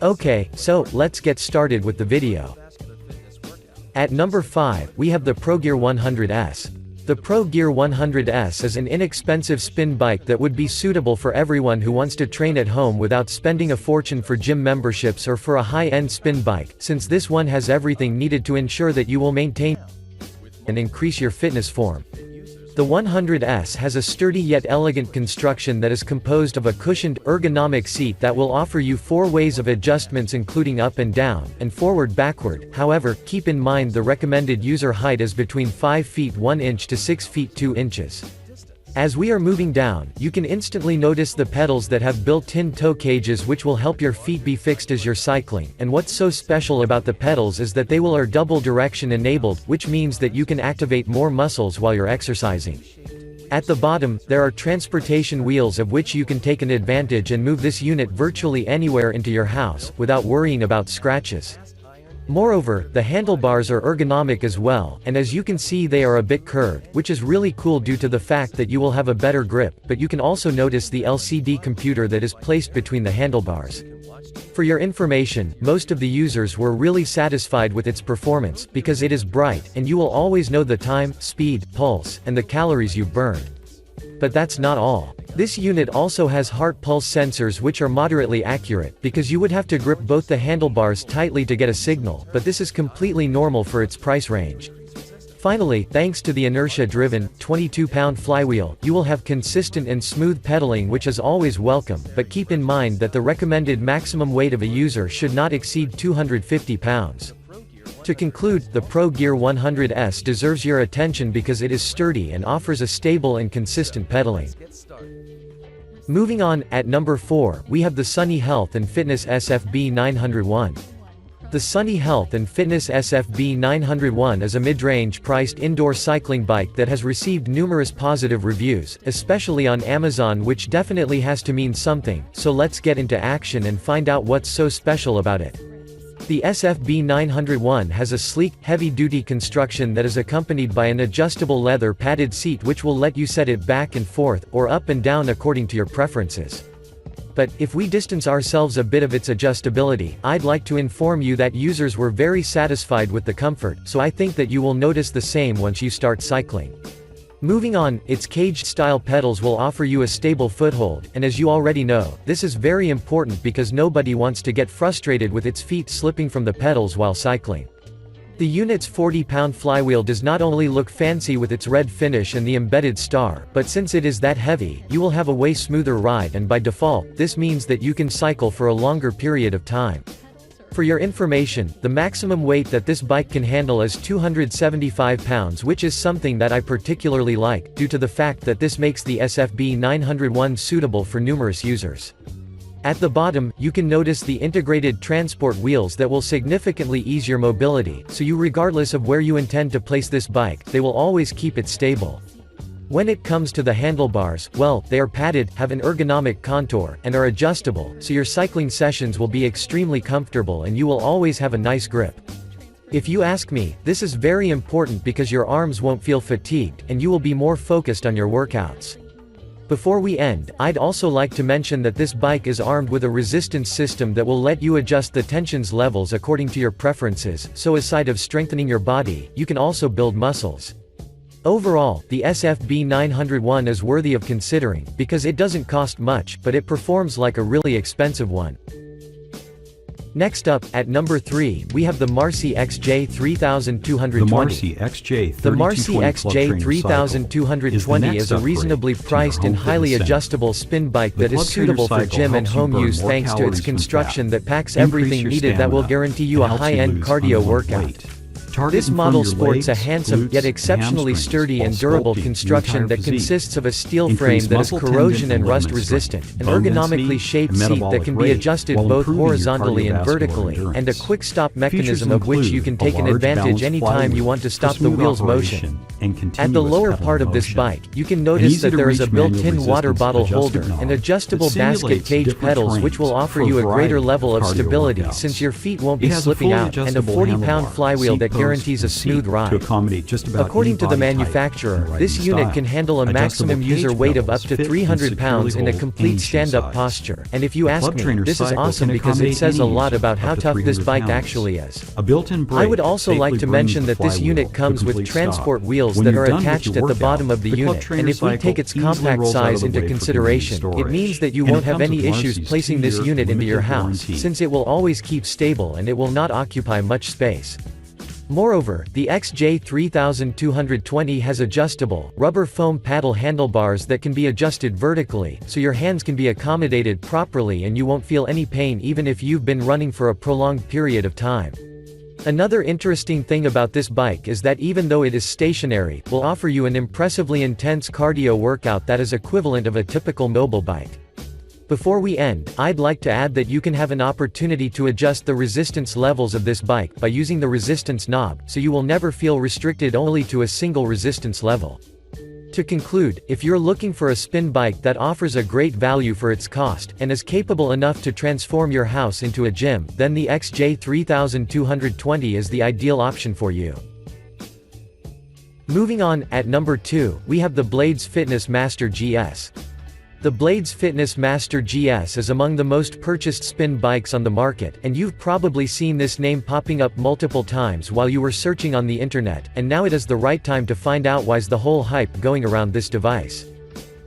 Okay, so let's get started with the video. At number 5, we have the ProGear 100S. The ProGear 100S is an inexpensive spin bike that would be suitable for everyone who wants to train at home without spending a fortune for gym memberships or for a high-end spin bike, since this one has everything needed to ensure that you will maintain and increase your fitness form. The 100S has a sturdy yet elegant construction that is composed of a cushioned, ergonomic seat that will offer you 4 ways of adjustments including up and down, and forward-backward. However, keep in mind the recommended user height is between 5 feet 1 inch to 6 feet 2 inches. As we are moving down, you can instantly notice the pedals that have built-in toe cages which will help your feet be fixed as you're cycling, and what's so special about the pedals is that they are double direction enabled, which means that you can activate more muscles while you're exercising. At the bottom, there are transportation wheels of which you can take an advantage and move this unit virtually anywhere into your house, without worrying about scratches. Moreover, the handlebars are ergonomic as well, and as you can see they are a bit curved, which is really cool due to the fact that you will have a better grip, but you can also notice the LCD computer that is placed between the handlebars. For your information, most of the users were really satisfied with its performance, because it is bright, and you will always know the time, speed, pulse, and the calories you've burned. But that's not all. This unit also has heart pulse sensors which are moderately accurate, because you would have to grip both the handlebars tightly to get a signal, but this is completely normal for its price range. Finally, thanks to the inertia-driven, 22-pound flywheel, you will have consistent and smooth pedaling which is always welcome, but keep in mind that the recommended maximum weight of a user should not exceed 250 pounds. To conclude, the ProGear 100S deserves your attention because it is sturdy and offers a stable and consistent pedaling. Moving on, at number 4, we have the Sunny Health and Fitness SFB 901. The Sunny Health and Fitness SFB 901 is a mid-range priced indoor cycling bike that has received numerous positive reviews, especially on Amazon, which definitely has to mean something, so let's get into action and find out what's so special about it. The SFB 901 has a sleek, heavy-duty construction that is accompanied by an adjustable leather padded seat which will let you set it back and forth, or up and down according to your preferences. But, if we distance ourselves a bit of its adjustability, I'd like to inform you that users were very satisfied with the comfort, so I think that you will notice the same once you start cycling. Moving on, its caged-style pedals will offer you a stable foothold, and as you already know, this is very important because nobody wants to get frustrated with its feet slipping from the pedals while cycling. The unit's 40-pound flywheel does not only look fancy with its red finish and the embedded star, but since it is that heavy, you will have a way smoother ride, and by default, this means that you can cycle for a longer period of time. For your information, the maximum weight that this bike can handle is 275 pounds, which is something that I particularly like, due to the fact that this makes the SFB 901 suitable for numerous users. At the bottom, you can notice the integrated transport wheels that will significantly ease your mobility, so regardless of where you intend to place this bike, they will always keep it stable. When it comes to the handlebars, well, they are padded, have an ergonomic contour, and are adjustable, so your cycling sessions will be extremely comfortable and you will always have a nice grip. If you ask me, this is very important because your arms won't feel fatigued, and you will be more focused on your workouts. Before we end, I'd also like to mention that this bike is armed with a resistance system that will let you adjust the tensions levels according to your preferences, so aside of strengthening your body, you can also build muscles. Overall, the SFB 901 is worthy of considering, because it doesn't cost much, but it performs like a really expensive one. Next up, at number 3, we have the Marcy XJ 3220. The Marcy XJ 3220 The Marcy XJ 3220 is a reasonably priced and highly adjustable spin bike that is suitable for gym and home use thanks to its construction that packs everything needed that will guarantee you a high-end cardio workout. This model sports a handsome, yet exceptionally sturdy and durable construction that consists of a steel frame that is corrosion and rust resistant, an ergonomically shaped seat that can be adjusted both horizontally and vertically, and a quick stop mechanism of which you can take an advantage anytime you want to stop the wheel's motion. At the lower part of this bike, you can notice that there is a built-in water bottle holder, and adjustable basket cage pedals which will offer you a greater level of stability since your feet won't be slipping out, and a 40-pound flywheel that guarantees guarantees a smooth ride. To accommodate just about According to the any body type manufacturer, and riding this unit style. can handle a Adjustable maximum cage user weight of up pedals to fit and 300 pounds securely in a hold complete any shoe stand-up size. posture. And if you The ask Club me, Trainer this is cycle awesome can because it accommodate says a any lot user about up how to tough this 300 bike pounds. actually is. A built-in brake I would also like safely to brings mention the that this flywheel unit to comes with complete transport stop. wheels When that you're are done with attached your at the workout, bottom of the Club unit, Trainer and if we cycle take its easily compact rolls out of size the into way for consideration, convenient it means that you storage. won't have And it any comes with issues Marcy's placing this 2-year unit into your limited house, warranty. since it will always keep stable and it will not occupy much space. Moreover, the XJ3220 has adjustable, rubber foam paddle handlebars that can be adjusted vertically, so your hands can be accommodated properly and you won't feel any pain even if you've been running for a prolonged period of time. Another interesting thing about this bike is that even though it is stationary, will offer you an impressively intense cardio workout that is equivalent of a typical mobile bike. Before we end, I'd like to add that you can have an opportunity to adjust the resistance levels of this bike by using the resistance knob, so you will never feel restricted only to a single resistance level. To conclude, if you're looking for a spin bike that offers a great value for its cost, and is capable enough to transform your house into a gym, then the XJ3220 is the ideal option for you. Moving on, at number 2, we have the Blades Fitness Master GS. The Blades Fitness Master GS is among the most purchased spin bikes on the market, and you've probably seen this name popping up multiple times while you were searching on the internet, and now it is the right time to find out why's the whole hype going around this device.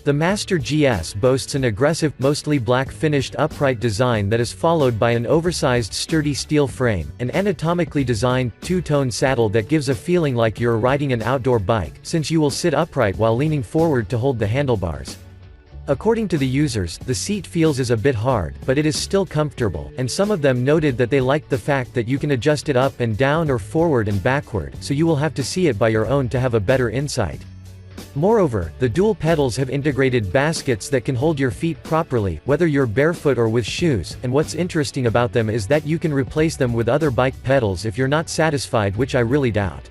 The Master GS boasts an aggressive, mostly black finished upright design that is followed by an oversized sturdy steel frame, an anatomically designed, two-tone saddle that gives a feeling like you're riding an outdoor bike, since you will sit upright while leaning forward to hold the handlebars. According to the users, the seat feels a bit hard, but it is still comfortable, and some of them noted that they liked the fact that you can adjust it up and down or forward and backward, so you will have to see it by your own to have a better insight. Moreover, the dual pedals have integrated baskets that can hold your feet properly, whether you're barefoot or with shoes, and what's interesting about them is that you can replace them with other bike pedals if you're not satisfied, which I really doubt.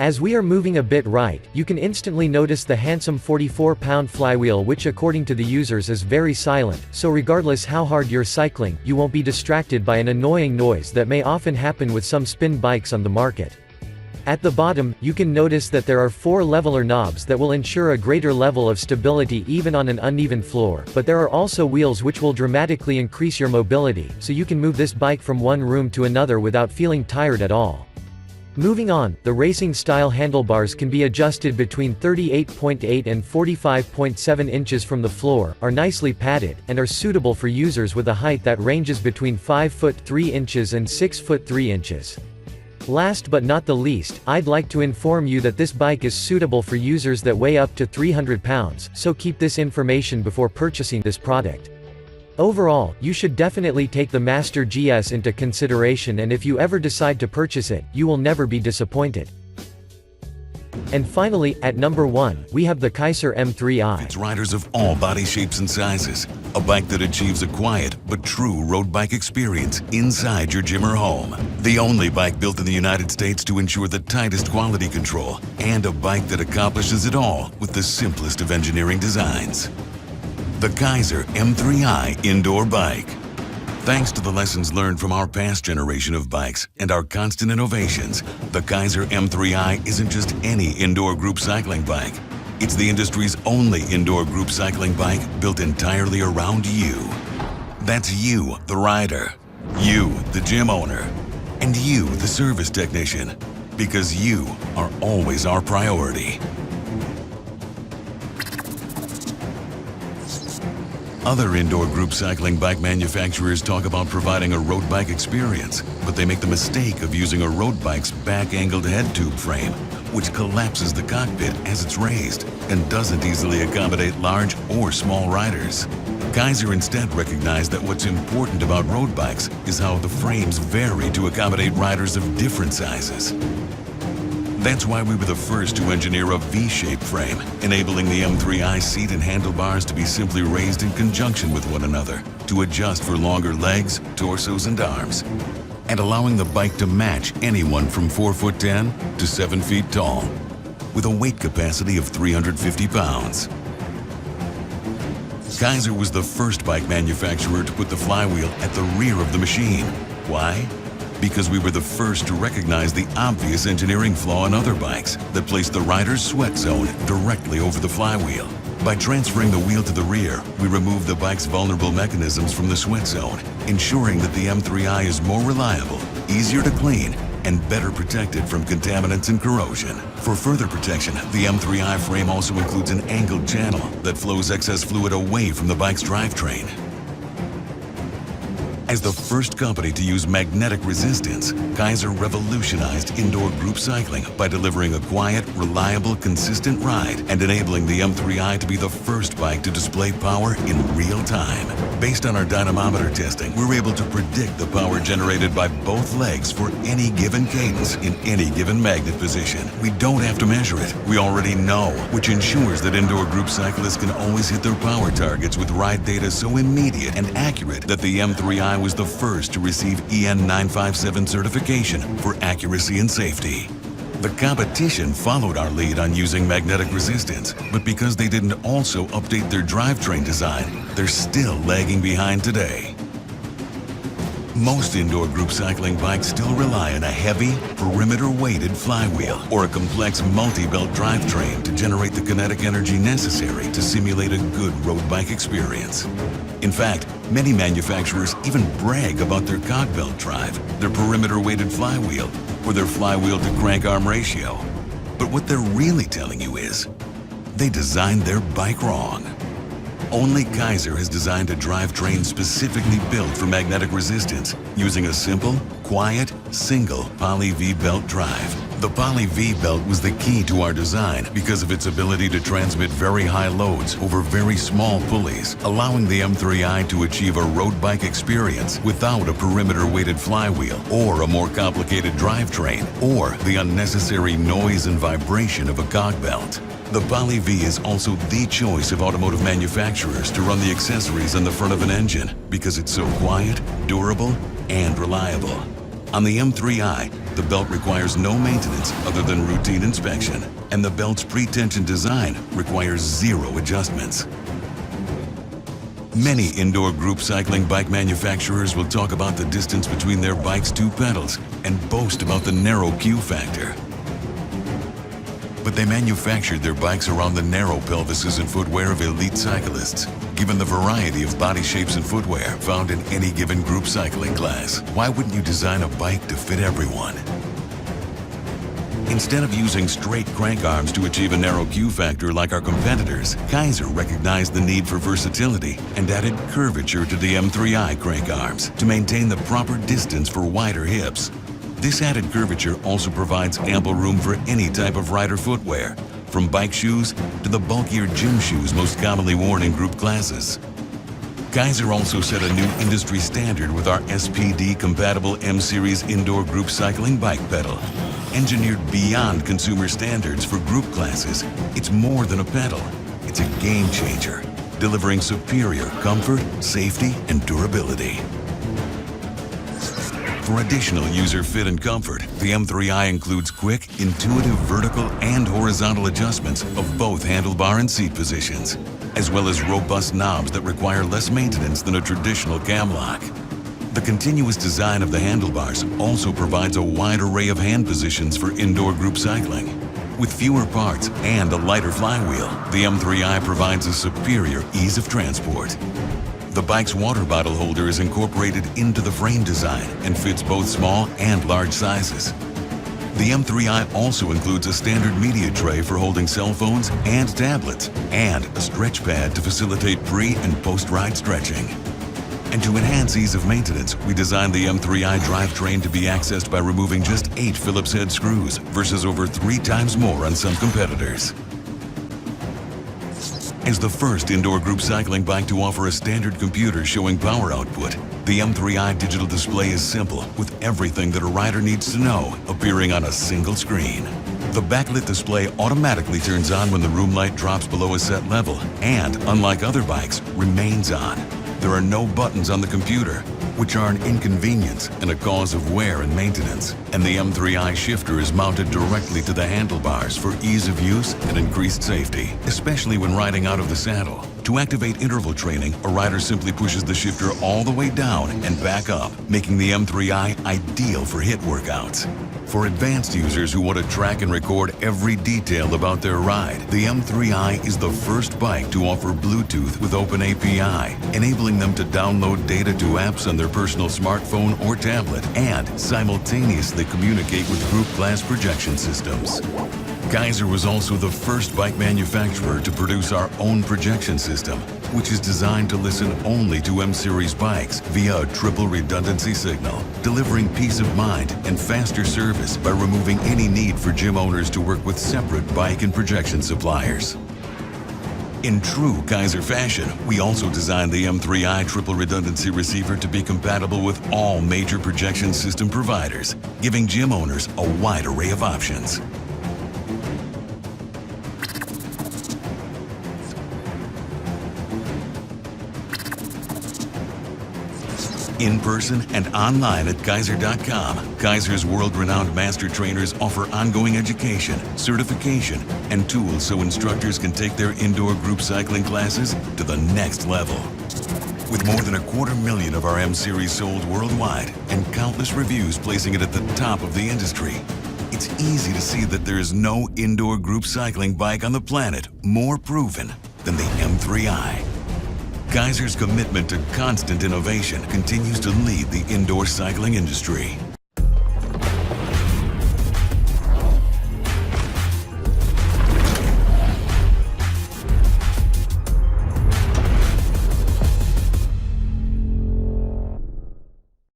As we are moving a bit right, you can instantly notice the handsome 44-pound flywheel, which according to the users is very silent, so regardless how hard you're cycling, you won't be distracted by an annoying noise that may often happen with some spin bikes on the market. At the bottom, you can notice that there are 4 leveler knobs that will ensure a greater level of stability even on an uneven floor, but there are also wheels which will dramatically increase your mobility, so you can move this bike from one room to another without feeling tired at all. Moving on, the racing-style handlebars can be adjusted between 38.8 and 45.7 inches from the floor, are nicely padded, and are suitable for users with a height that ranges between 5 foot 3 inches and 6 foot 3 inches. Last but not the least, I'd like to inform you that this bike is suitable for users that weigh up to 300 pounds, so keep this information before purchasing this product. Overall, you should definitely take the Master GS into consideration, and if you ever decide to purchase it, you will never be disappointed. And finally, at number 1, we have the Kaiser M3i. It's riders of all body shapes and sizes. A bike that achieves a quiet but true road bike experience inside your gym or home. The only bike built in the United States to ensure the tightest quality control, and a bike that accomplishes it all with the simplest of engineering designs. The Kaiser M3i Indoor Bike. Thanks to the lessons learned from our past generation of bikes and our constant innovations, the Kaiser M3i isn't just any indoor group cycling bike. It's the industry's only indoor group cycling bike built entirely around you. That's you, the rider, you, the gym owner, and you, the service technician, because you are always our priority. Other indoor group cycling bike manufacturers talk about providing a road bike experience, but they make the mistake of using a road bike's back-angled head tube frame, which collapses the cockpit as it's raised and doesn't easily accommodate large or small riders. Kaiser instead recognized that what's important about road bikes is how the frames vary to accommodate riders of different sizes. That's why we were the first to engineer a V-shaped frame, enabling the M3i seat and handlebars to be simply raised in conjunction with one another to adjust for longer legs, torsos, and arms, and allowing the bike to match anyone from 4'10" to 7 feet tall, with a weight capacity of 350 pounds. Kaiser was the first bike manufacturer to put the flywheel at the rear of the machine. Why? Because we were the first to recognize the obvious engineering flaw in other bikes that placed the rider's sweat zone directly over the flywheel. By transferring the wheel to the rear, we removed the bike's vulnerable mechanisms from the sweat zone, ensuring that the M3i is more reliable, easier to clean, and better protected from contaminants and corrosion. For further protection, the M3i frame also includes an angled channel that flows excess fluid away from the bike's drivetrain. As the first company to use magnetic resistance, Kaiser revolutionized indoor group cycling by delivering a quiet, reliable, consistent ride and enabling the M3i to be the first bike to display power in real time. Based on our dynamometer testing, we're able to predict the power generated by both legs for any given cadence in any given magnet position. We don't have to measure it. We already know, which ensures that indoor group cyclists can always hit their power targets with ride data so immediate and accurate that the M3i was the first to receive EN 957 certification for accuracy and safety. The competition followed our lead on using magnetic resistance, but because they didn't also update their drivetrain design, they're still lagging behind today. Most indoor group cycling bikes still rely on a heavy, perimeter-weighted flywheel or a complex multi-belt drivetrain to generate the kinetic energy necessary to simulate a good road bike experience. In fact, many manufacturers even brag about their cog belt drive, their perimeter-weighted flywheel, or their flywheel to crank arm ratio. But what they're really telling you is, they designed their bike wrong. Only Kaiser has designed a drivetrain specifically built for magnetic resistance using a simple, quiet, single Poly V-belt drive. The Poly V-belt was the key to our design because of its ability to transmit very high loads over very small pulleys, allowing the M3i to achieve a road bike experience without a perimeter-weighted flywheel or a more complicated drivetrain or the unnecessary noise and vibration of a cog belt. The Poly V is also the choice of automotive manufacturers to run the accessories on the front of an engine because it's so quiet, durable, and reliable. On the M3i, the belt requires no maintenance other than routine inspection, and the belt's pre-tension design requires zero adjustments. Many indoor group cycling bike manufacturers will talk about the distance between their bike's two pedals and boast about the narrow Q factor. But they manufactured their bikes around the narrow pelvises and footwear of elite cyclists. Given the variety of body shapes and footwear found in any given group cycling class, why wouldn't you design a bike to fit everyone? Instead of using straight crank arms to achieve a narrow Q factor like our competitors, Kaiser recognized the need for versatility and added curvature to the M3i crank arms to maintain the proper distance for wider hips. This added curvature also provides ample room for any type of rider footwear, from bike shoes to the bulkier gym shoes most commonly worn in group classes. Kaiser also set a new industry standard with our SPD-compatible M-Series indoor group cycling bike pedal. Engineered beyond consumer standards for group classes, it's more than a pedal. It's a game changer, delivering superior comfort, safety, and durability. For additional user fit and comfort, the M3i includes quick, intuitive vertical and horizontal adjustments of both handlebar and seat positions, as well as robust knobs that require less maintenance than a traditional cam lock. The continuous design of the handlebars also provides a wide array of hand positions for indoor group cycling. With fewer parts and a lighter flywheel, the M3i provides a superior ease of transport. The bike's water bottle holder is incorporated into the frame design and fits both small and large sizes. The M3i also includes a standard media tray for holding cell phones and tablets, and a stretch pad to facilitate pre- and post-ride stretching. And to enhance ease of maintenance, we designed the M3i drivetrain to be accessed by removing just 8 Phillips head screws versus over 3 times more on some competitors. As the first indoor group cycling bike to offer a standard computer showing power output, the M3i digital display is simple with everything that a rider needs to know appearing on a single screen. The backlit display automatically turns on when the room light drops below a set level and, unlike other bikes, remains on. There are no buttons on the computer, which are an inconvenience and a cause of wear and maintenance. And the M3i shifter is mounted directly to the handlebars for ease of use and increased safety, especially when riding out of the saddle. To activate interval training, a rider simply pushes the shifter all the way down and back up, making the M3i ideal for HIIT workouts. For advanced users who want to track and record every detail about their ride, the M3i is the first bike to offer Bluetooth with OpenAPI, enabling them to download data to apps on their personal smartphone or tablet and simultaneously communicate with group class projection systems. Geyser was also the first bike manufacturer to produce our own projection system, which is designed to listen only to M-Series bikes via a triple redundancy signal, delivering peace of mind and faster service by removing any need for gym owners to work with separate bike and projection suppliers. In true Geyser fashion, we also designed the M3i triple redundancy receiver to be compatible with all major projection system providers, giving gym owners a wide array of options. In person and online at Geyser.com, Geyser's world-renowned master trainers offer ongoing education, certification, and tools so instructors can take their indoor group cycling classes to the next level. With more than 250,000 of our M-Series sold worldwide and countless reviews placing it at the top of the industry, it's easy to see that there is no indoor group cycling bike on the planet more proven than the M3i. Geyser's commitment to constant innovation continues to lead the indoor cycling industry.